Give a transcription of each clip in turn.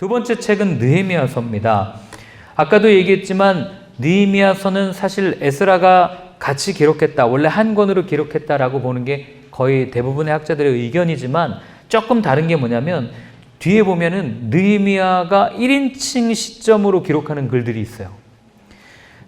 두 번째 책은 느헤미야서입니다. 아까도 얘기했지만 느헤미야서는 사실 에스라가 같이 기록했다, 원래 한 권으로 기록했다라고 보는 게 거의 대부분의 학자들의 의견이지만 조금 다른 게 뭐냐면 뒤에 보면은 느헤미야가 1인칭 시점으로 기록하는 글들이 있어요.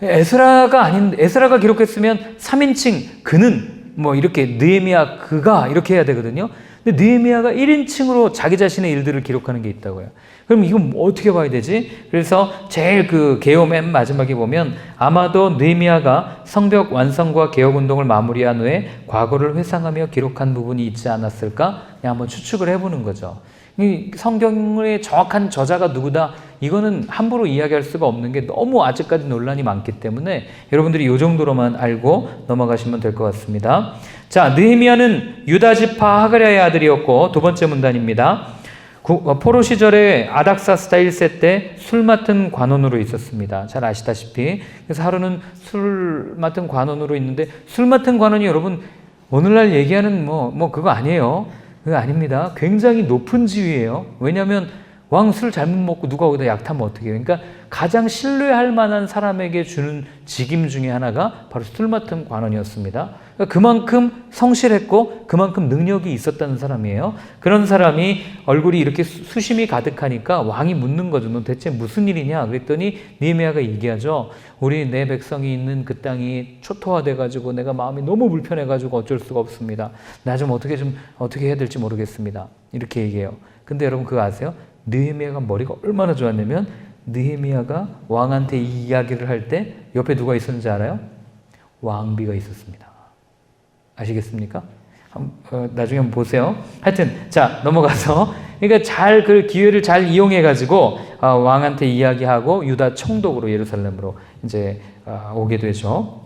에스라가 기록했으면 3인칭 그는 뭐 이렇게 느헤미야 그가 이렇게 해야 되거든요. 근데 느헤미야가 1인칭으로 자기 자신의 일들을 기록하는 게 있다고요. 그럼 이건 어떻게 봐야 되지? 그래서 제일 그 개요 맨 마지막에 보면 아마도 느헤미야가 성벽 완성과 개혁 운동을 마무리한 후에 과거를 회상하며 기록한 부분이 있지 않았을까? 그냥 한번 추측을 해보는 거죠. 이 성경의 정확한 저자가 누구다? 이거는 함부로 이야기할 수가 없는 게 너무 아직까지 논란이 많기 때문에 여러분들이 이 정도로만 알고 넘어가시면 될 것 같습니다. 자, 느헤미야는 유다 지파 하가랴의 아들이었고 두 번째 문단입니다. 포로 시절에 아닥사스다 1세 때 술 맡은 관원으로 있었습니다. 잘 아시다시피. 그래서 하루는 술 맡은 관원으로 있는데 술 맡은 관원이 여러분 오늘날 얘기하는 뭐 그거 아니에요. 그거 아닙니다. 굉장히 높은 지위예요. 왜냐하면 왕 술 잘못 먹고 누가 거기다 약 타면 어떻게 해요? 그러니까 가장 신뢰할 만한 사람에게 주는 직임 중에 하나가 바로 술 맡은 관원이었습니다. 그러니까 그만큼 성실했고 그만큼 능력이 있었다는 사람이에요. 그런 사람이 얼굴이 이렇게 수심이 가득하니까 왕이 묻는 거죠. 너 대체 무슨 일이냐? 그랬더니 느헤미야가 얘기하죠. 내 백성이 있는 그 땅이 초토화돼가지고 내가 마음이 너무 불편해가지고 어쩔 수가 없습니다. 나 좀 어떻게 해야 될지 모르겠습니다. 이렇게 얘기해요. 근데 여러분 그거 아세요? 느헤미야가 머리가 얼마나 좋았냐면 느헤미야가 왕한테 이 이야기를 할 때 옆에 누가 있었는지 알아요? 왕비가 있었습니다. 아시겠습니까? 나중에 한번 보세요. 하여튼 자 넘어가서 그러니까 그 기회를 잘 이용해 가지고 왕한테 이야기하고 유다 총독으로 예루살렘으로 이제 오게 되죠.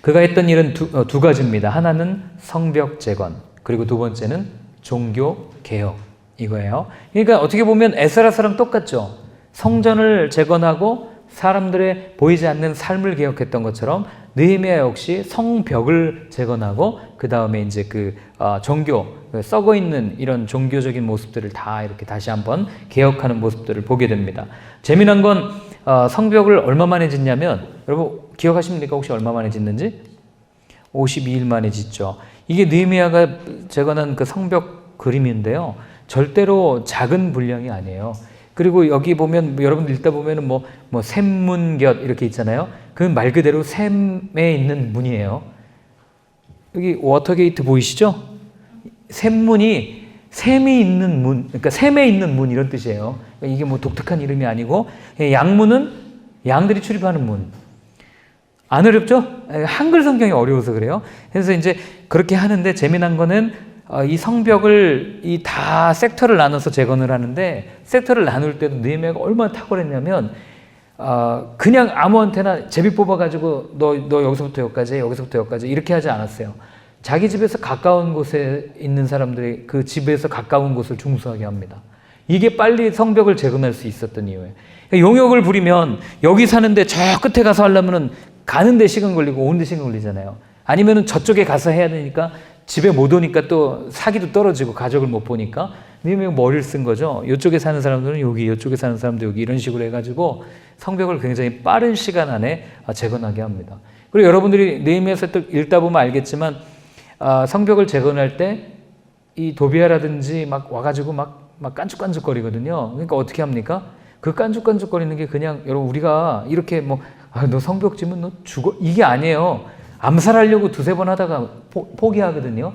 그가 했던 일은 두 가지입니다. 하나는 성벽 재건, 그리고 두 번째는 종교 개혁 이거예요. 그러니까 어떻게 보면 에스라서랑 똑같죠. 성전을 재건하고 사람들의 보이지 않는 삶을 개혁했던 것처럼 느헤미야 역시 성벽을 재건하고 그 다음에 이제 종교 썩어 있는 이런 종교적인 모습들을 다 이렇게 다시 한번 개혁하는 모습들을 보게 됩니다. 재미난 건 성벽을 얼마 만에 짓냐면 여러분 기억하십니까? 혹시 얼마 만에 짓는지? 52일 만에 짓죠. 이게 느헤미야가 재건한 그 성벽 그림인데요. 절대로 작은 분량이 아니에요. 그리고 여기 보면 여러분들 읽다 보면은 뭐 샘문곁 이렇게 있잖아요. 그건 말 그대로 샘에 있는 문이에요. 여기 워터게이트 보이시죠? 샘문이 샘이 있는 문, 그러니까 샘에 있는 문 이런 뜻이에요. 그러니까 이게 뭐 독특한 이름이 아니고 양문은 양들이 출입하는 문. 안 어렵죠? 한글 성경이 어려워서 그래요. 그래서 이제 그렇게 하는데 재미난 거는 이 성벽을 다 섹터를 나눠서 재건을 하는데 섹터를 나눌 때도 느헤미야가 얼마나 탁월했냐면 그냥 아무한테나 제비 뽑아가지고 너 여기서부터 여기까지 여기서부터 여기까지 이렇게 하지 않았어요. 자기 집에서 가까운 곳에 있는 사람들이 그 집에서 가까운 곳을 중수하게 합니다. 이게 빨리 성벽을 재건할 수 있었던 이유예요. 용역을 부리면 여기 사는데 저 끝에 가서 하려면은 가는데 시간 걸리고 오는데 시간 걸리잖아요. 아니면은 저쪽에 가서 해야 되니까 집에 못 오니까 또 사기도 떨어지고 가족을 못 보니까 느헤미야가 머리를 쓴 거죠. 이쪽에 사는 사람들은 여기, 이쪽에 사는 사람도 여기 이런 식으로 해가지고 성벽을 굉장히 빠른 시간 안에 재건하게 합니다. 그리고 여러분들이 느헤미야서 또 읽다 보면 알겠지만 성벽을 재건할 때 이 도비아라든지 막 와가지고 막 깐죽깐죽거리거든요. 그러니까 어떻게 합니까? 그 깐죽깐죽거리는 게 그냥 여러분 우리가 이렇게 너 성벽 지면 너 죽어 이게 아니에요. 암살하려고 두세 번 하다가 포기하거든요.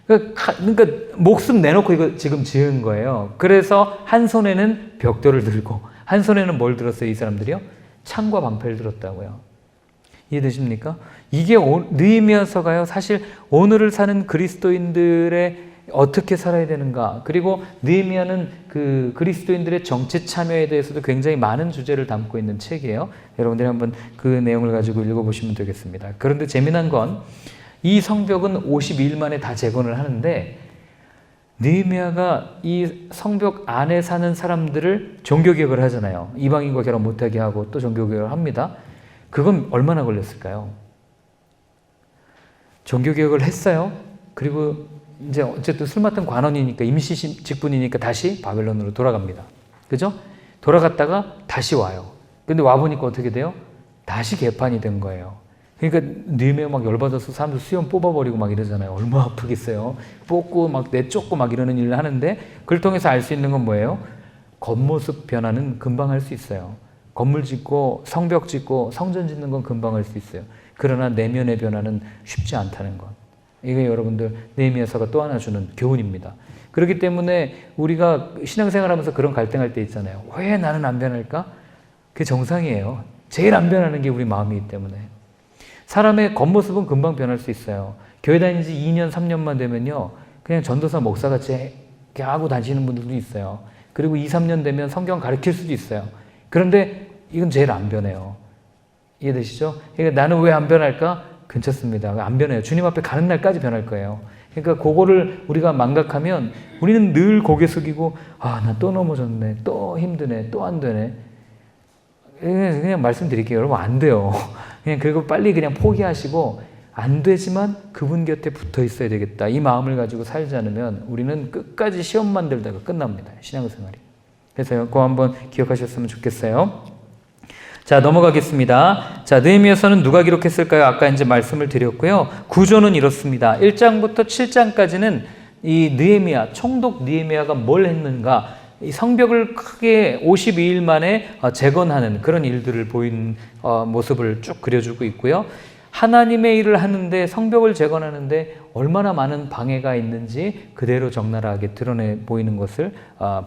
그러니까 목숨 내놓고 이거 지금 지은 거예요. 그래서 한 손에는 벽돌을 들고 한 손에는 뭘 들었어요? 이 사람들이요? 창과 방패를 들었다고요. 이해되십니까? 이게 느헤미야서가요. 사실 오늘을 사는 그리스도인들의 어떻게 살아야 되는가, 그리고 느헤미야는 그 그리스도인들의 정치 참여에 대해서도 굉장히 많은 주제를 담고 있는 책이에요. 여러분들이 한번 그 내용을 가지고 읽어보시면 되겠습니다. 그런데 재미난 건 이 성벽은 52일 만에 다 재건을 하는데 느헤미야가 이 성벽 안에 사는 사람들을 종교개혁을 하잖아요. 이방인과 결혼 못하게 하고 또 종교개혁을 합니다. 그건 얼마나 걸렸을까요? 종교개혁을 했어요. 그리고 이제 어쨌든 술 맡은 관원이니까 임시 직분이니까 다시 바벨론으로 돌아갑니다. 그죠? 돌아갔다가 다시 와요. 근데 와보니까 어떻게 돼요? 다시 개판이 된 거예요. 그러니까 느헤미야 막 열받아서 사람들 수염 뽑아버리고 막 이러잖아요. 얼마나 아프겠어요. 뽑고 막 내쫓고 막 이러는 일을 하는데 그걸 통해서 알 수 있는 건 뭐예요? 겉모습 변화는 금방 할 수 있어요. 건물 짓고 성벽 짓고 성전 짓는 건 금방 할 수 있어요. 그러나 내면의 변화는 쉽지 않다는 것. 이게 여러분들 느헤미야서가 또 하나 주는 교훈입니다. 그렇기 때문에 우리가 신앙생활하면서 그런 갈등할 때 있잖아요. 왜 나는 안 변할까? 그게 정상이에요. 제일 안 변하는 게 우리 마음이기 때문에. 사람의 겉모습은 금방 변할 수 있어요. 교회 다닌 지 2년, 3년만 되면요. 그냥 전도사 목사같이 하고 다니시는 분들도 있어요. 그리고 2, 3년 되면 성경 가르칠 수도 있어요. 그런데 이건 제일 안 변해요. 이해되시죠? 그러니까 나는 왜 안 변할까? 괜찮습니다. 안 변해요. 주님 앞에 가는 날까지 변할 거예요. 그러니까 그거를 우리가 망각하면 우리는 늘 고개 숙이고 아, 나 또 넘어졌네. 또 힘드네. 또 안 되네. 그냥 말씀드릴게요. 여러분 안 돼요. 그냥 그리고 빨리 그냥 포기하시고 안 되지만 그분 곁에 붙어 있어야 되겠다. 이 마음을 가지고 살지 않으면 우리는 끝까지 시험만 들다가 끝납니다. 신앙생활이. 그래서 그거 한번 기억하셨으면 좋겠어요. 자, 넘어가겠습니다. 자, 느헤미야서는 누가 기록했을까요? 아까 이제 말씀을 드렸고요. 구조는 이렇습니다. 1장부터 7장까지는 이 느헤미야, 총독 느헤미야가 뭘 했는가? 이 성벽을 크게 52일 만에 재건하는 그런 일들을 보이는 모습을 쭉 그려주고 있고요. 하나님의 일을 하는데 성벽을 재건하는데 얼마나 많은 방해가 있는지 그대로 적나라하게 드러내 보이는 것을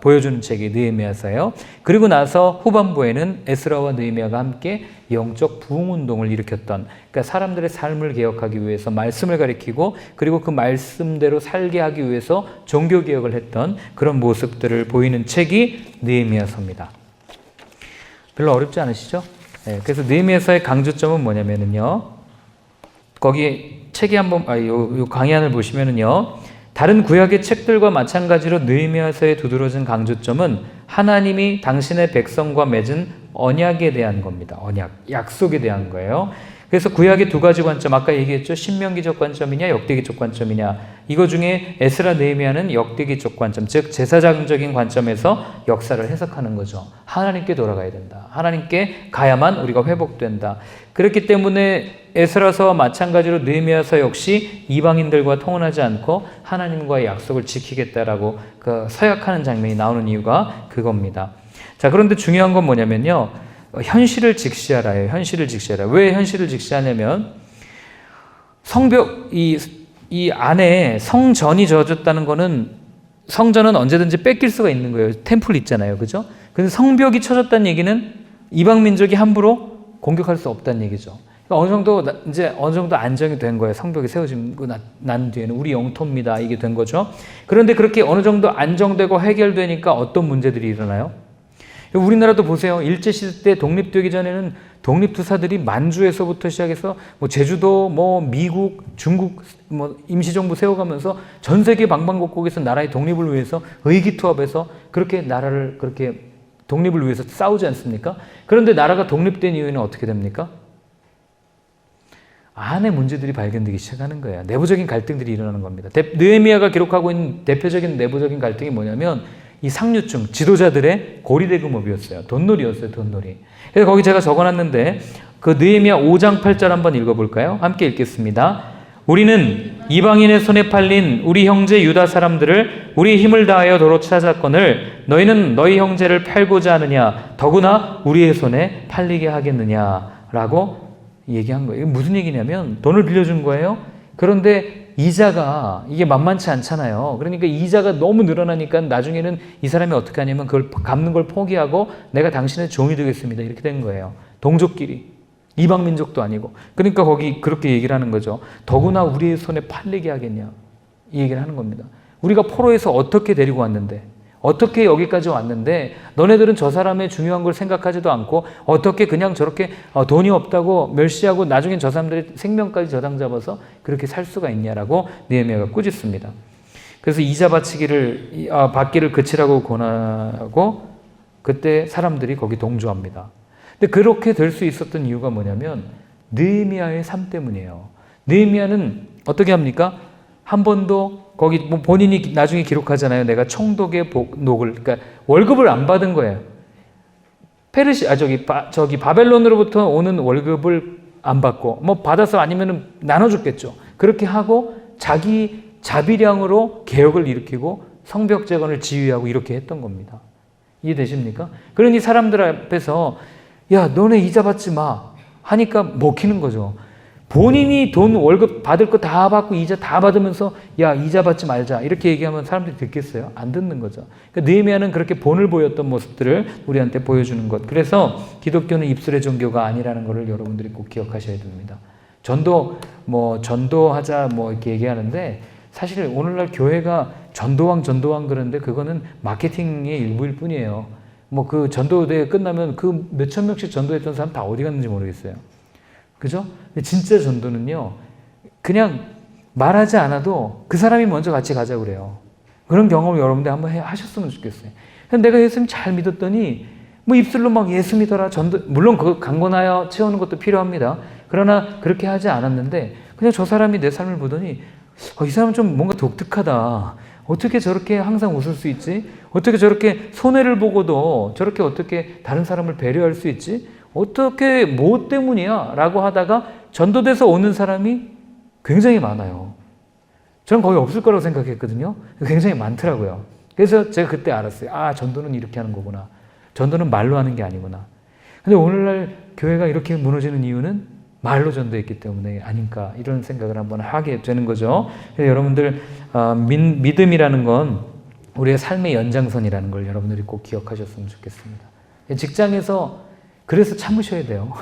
보여주는 책이 느헤미야서예요. 그리고 나서 후반부에는 에스라와 느헤미야가 함께 영적 부흥운동을 일으켰던, 그러니까 사람들의 삶을 개혁하기 위해서 말씀을 가리키고 그리고 그 말씀대로 살게 하기 위해서 종교개혁을 했던 그런 모습들을 보이는 책이 느헤미야서입니다. 별로 어렵지 않으시죠? 네, 그래서 느헤미야서의 강조점은 뭐냐면요. 거기 책이 한번 요 강의안을 보시면은요. 다른 구약의 책들과 마찬가지로 느헤미야서에 두드러진 강조점은 하나님이 당신의 백성과 맺은 언약에 대한 겁니다. 언약, 약속에 대한 거예요. 그래서 구약의 두 가지 관점, 아까 얘기했죠. 신명기적 관점이냐 역대기적 관점이냐. 이거 중에 에스라 느헤미야는 역대기적 관점, 즉 제사장적인 관점에서 역사를 해석하는 거죠. 하나님께 돌아가야 된다. 하나님께 가야만 우리가 회복된다. 그렇기 때문에 에스라서와 마찬가지로 느헤미야서 역시 이방인들과 통혼하지 않고 하나님과의 약속을 지키겠다라고 그 서약하는 장면이 나오는 이유가 그겁니다. 자, 그런데 중요한 건 뭐냐면요. 현실을 직시하라예요. 현실을 직시하라. 왜 현실을 직시하냐면 성벽 이 안에 성전이 저어졌다는 거는 성전은 언제든지 뺏길 수가 있는 거예요. 템플 있잖아요. 그죠? 근데 성벽이 쳐졌다는 얘기는 이방 민족이 함부로 공격할 수 없다는 얘기죠. 그러니까 어느 정도 안정이 된 거예요. 성벽이 세워지고 난 뒤에는 우리 영토입니다. 이게 된 거죠. 그런데 그렇게 어느 정도 안정되고 해결되니까 어떤 문제들이 일어나요? 우리나라도 보세요. 일제시대 때 독립되기 전에는 독립투사들이 만주에서부터 시작해서 뭐 제주도, 뭐 미국, 중국 뭐 임시정부 세워가면서 전 세계 방방곡곡에서 나라의 독립을 위해서 의기투합해서 그렇게 나라를 그렇게 독립을 위해서 싸우지 않습니까? 그런데 나라가 독립된 이후에는 어떻게 됩니까? 안에 문제들이 발견되기 시작하는 거예요. 내부적인 갈등들이 일어나는 겁니다. 느헤미야가 기록하고 있는 대표적인 내부적인 갈등이 뭐냐면 이 상류층 지도자들의 고리대금업이었어요. 돈놀이였어요. 돈놀이. 그래서 거기 제가 적어놨는데 그 느헤미야 5장 8절 한번 읽어볼까요? 함께 읽겠습니다. 우리는 이방인의 손에 팔린 우리 형제 유다 사람들을 우리 힘을 다하여 도로 찾았거늘 너희는 너희 형제를 팔고자 하느냐 더구나 우리의 손에 팔리게 하겠느냐라고 얘기한 거예요. 이게 무슨 얘기냐면 돈을 빌려준 거예요. 그런데 이자가 이게 만만치 않잖아요. 그러니까 이자가 너무 늘어나니까 나중에는 이 사람이 어떻게 하냐면 그걸 갚는 걸 포기하고 내가 당신의 종이 되겠습니다. 이렇게 된 거예요. 동족끼리. 이방 민족도 아니고. 그러니까 거기 그렇게 얘기를 하는 거죠. 더구나 우리의 손에 팔리게 하겠냐. 이 얘기를 하는 겁니다. 우리가 포로에서 어떻게 데리고 왔는데 어떻게 여기까지 왔는데 너네들은 저 사람의 중요한 걸 생각하지도 않고 어떻게 그냥 저렇게 돈이 없다고 멸시하고 나중엔 저 사람들의 생명까지 저당 잡아서 그렇게 살 수가 있냐라고 느헤미야가 꾸짖습니다. 그래서 이자 받기를 그치라고 권하고 그때 사람들이 거기 동조합니다. 근데 그렇게 될 수 있었던 이유가 뭐냐면 느헤미야의 삶 때문이에요. 느헤미야는 어떻게 합니까? 한 번도 거기 뭐 본인이 나중에 기록하잖아요. 내가 총독의 녹을, 그러니까 월급을 안 받은 거예요. 저기 바벨론으로부터 오는 월급을 안 받고 뭐 받아서 아니면은 나눠줬겠죠. 그렇게 하고 자기 자비량으로 개혁을 일으키고 성벽 재건을 지휘하고 이렇게 했던 겁니다. 이해되십니까? 그러니 사람들 앞에서 야 너네 이자 받지 마 하니까 먹히는 거죠. 본인이 돈 월급 받을 거 다 받고 이자 다 받으면서 야 이자 받지 말자 이렇게 얘기하면 사람들이 듣겠어요? 안 듣는 거죠. 그러니까 느헤미야는 그렇게 본을 보였던 모습들을 우리한테 보여주는 것. 그래서 기독교는 입술의 종교가 아니라는 것을 여러분들이 꼭 기억하셔야 됩니다. 전도하자 이렇게 얘기하는데 사실 오늘날 교회가 전도왕 그러는데 그거는 마케팅의 일부일 뿐이에요. 그 전도대회 끝나면 그 몇천 명씩 전도했던 사람 다 어디 갔는지 모르겠어요. 그죠? 근데 진짜 전도는요, 그냥 말하지 않아도 그 사람이 먼저 같이 가자 그래요. 그런 경험을 여러분들 한번 하셨으면 좋겠어요. 내가 예수님 잘 믿었더니, 입술로 막 예수 믿어라, 전도, 물론 그 강권하여 채우는 것도 필요합니다. 그러나 그렇게 하지 않았는데, 그냥 저 사람이 내 삶을 보더니, 이 사람은 좀 뭔가 독특하다. 어떻게 저렇게 항상 웃을 수 있지? 어떻게 저렇게 손해를 보고도 저렇게 어떻게 다른 사람을 배려할 수 있지? 어떻게 뭐 때문이야? 라고 하다가 전도돼서 오는 사람이 굉장히 많아요. 저는 거의 없을 거라고 생각했거든요. 굉장히 많더라고요. 그래서 제가 그때 알았어요. 전도는 이렇게 하는 거구나. 전도는 말로 하는 게 아니구나. 근데 오늘날 교회가 이렇게 무너지는 이유는 말로 전도했기 때문에 아닌가 이런 생각을 한번 하게 되는 거죠. 그래서 여러분들 믿음이라는 건 우리의 삶의 연장선이라는 걸 여러분들이 꼭 기억하셨으면 좋겠습니다. 직장에서 그래서 참으셔야 돼요.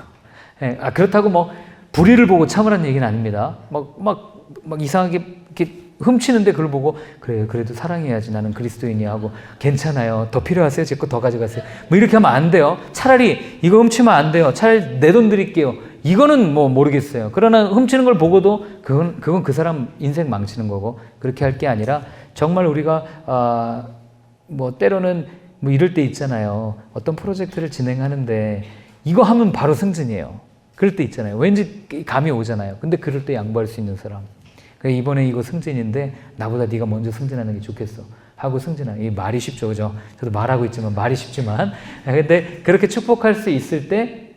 그렇다고 불의를 보고 참으라는 얘기는 아닙니다. 이상하게 이렇게 훔치는데 그걸 보고 그래도 사랑해야지 나는 그리스도인이야 하고 괜찮아요. 더 필요하세요? 제 거 더 가져가세요. 이렇게 하면 안 돼요. 차라리 이거 훔치면 안 돼요. 차라리 내 돈 드릴게요. 이거는 모르겠어요. 그러나 훔치는 걸 보고도 그건 그 사람 인생 망치는 거고 그렇게 할 게 아니라 정말 우리가 때로는 이럴 때 있잖아요. 어떤 프로젝트를 진행하는데 이거 하면 바로 승진이에요. 그럴 때 있잖아요. 왠지 감이 오잖아요. 근데 그럴 때 양보할 수 있는 사람. 이번에 이거 승진인데 나보다 네가 먼저 승진하는 게 좋겠어. 하고 승진하는 이 말이 쉽죠. 그죠? 저도 말하고 있지만 말이 쉽지만 근데 그렇게 축복할 수 있을 때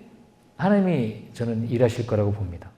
하나님이 저는 일하실 거라고 봅니다.